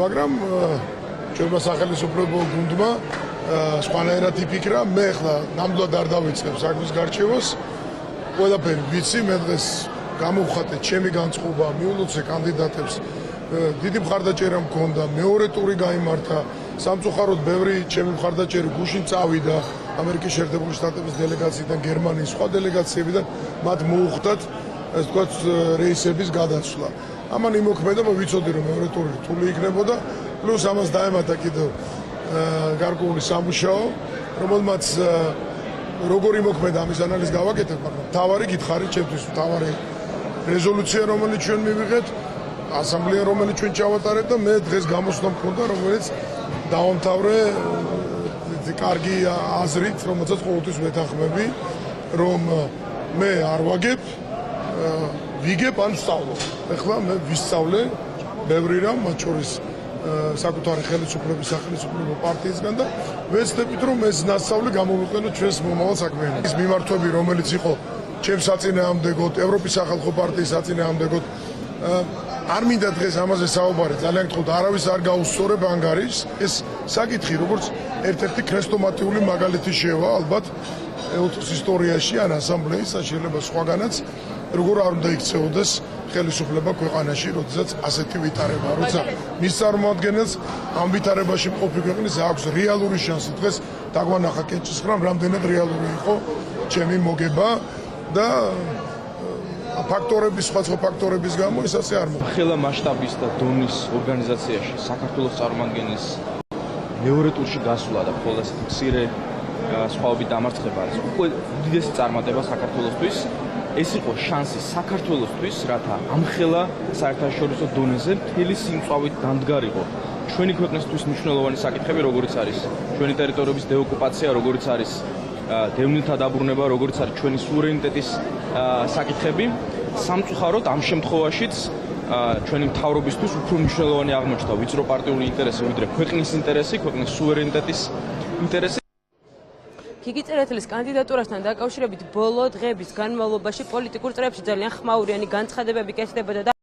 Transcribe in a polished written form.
მაგრამ ჩვენმა სახელმწიფო გუნდმა სხვანაირად იფიქრა. მე ახლა ნამდვილად არ დავიწყებ საქმის გარჩევას. ყველაფერი ვიცი, მე დღეს გამოვხატე ჩემი განწყობა, მიულოცე კანდიდატებს. დიდი მხარდაჭერა მქონდა, მეორე ტური გაიმართა. სამწუხაროდ ბევრი ჩემი მხარდაჭერი გუშინ წავიდა ამერიკის შეერთებული შტატების დელეგაციიდან, გერმანიის სხვა დელეგაციებიდან, მათ მოუხდათ ასე ვთქვათ რეისების გადაცვლა. ამან იმოქმედება ვიცოდი რომ მეორე ტური რთული იქნებოდა, პლუს ამას დაემატა კიდევ გარკვეული სამუშაო, რომელმაც როგორი მოქმედა ამის ანალიზს გავაკეთებ, მაგრამ თავარი გითხარი ჩემთვის, თავარი რეზოლუცია რომელიც ჩვენ მივიღეთ, ასამბლეა რომელიც ჩვენ ჩავატარეთ და მე დღეს გამოსვლა მქონდა, რომელიც დავამთავრე კარგი აზრით, რომელსაც ყოველთვის ვეთანხმები, რომ მე არ ვაგებ, ვიგებ ან ვსწავლობ. ეხლა მე ვისწავლე ბევრი რამ, მათ შორის საკუთარი ხელისუფლების სახელმწიფო პარტიისგან და ვეცდებით რომ ეს ნასწავლი გამოვიყენოთ ჩვენს მომავალ საქმიანობაში. ის მიმართვები, რომელიც იყო ჩემს საწინააღმდეგოდ, ევროპის სახალხო პარტიის საწინააღმდეგოდ, არ მინდა დღეს ამაზე საუბარი, ძალიან გთხოვთ, არავის არ გაუსწორებ ანგარიშს. ეს საკითხი, როგორც ერთ-ერთი ქრესტომატიული მაგალითი შევა, ალბათ ეუთოს ისტორიაში ან ასამბლეის, შეიძლება სხვაგანაც, როგორ არ უნდა იქცეოდეს ხელისუფლება ქვეყანაში, როდესაც ასეთი ვითარება, როცა მის წარმოადგენელს ამ ვითარებაში მყოფი ქვეყნის აქვს რეალური შანსი. დღეს დაგვანახა კენჭისყრამ, რამდენად რეალური იყო ჩემი მოგება და ფაქტორების, სხვა ფაქტორების გამო ის ასე არ მოხდა. ხელა მასშტაბის და დონის ორგანიზაციაში საქართველოს წარმომადგენლის მეორე ტურში გასვლა და მხოლოდ მცირე სხვაობით დამარცხება არის უკვე უდიდესი წარმატება საქართველოსთვის. ეს იყო შანსი საქართველოსთვის, რათა ამხელა საერთაშორისო დონეზე მთელი სიმწვავით დამდგარიყო ჩვენი ქვეყნისთვის მნიშვნელოვანი საკითხები, როგორიც არის ჩვენი ტერიტორიების დეოკუპაცია, როგორიც არის დევნილთა დაბრუნება, როგორიც არის ჩვენი სუვერენიტეტის საკითხები. სამწუხაროდ ამ შემთხვევაშიც ჩვენი მთავრობისთვის უფრო მნიშვნელოვანი აღმოჩნდა ვიწრო პარტიული ინტერესი, ვიდრე ქვეყნის ინტერესი, ქვეყნის სუვერენიტეტის ინტერესი. გიგი წერეთლის კანდიდატურასთან დაკავშირებით ბოლო დღეების განმავლობაში პოლიტიკურ წრეებში ძალიან ხმაურიანი განცხადებები კეთდებოდა და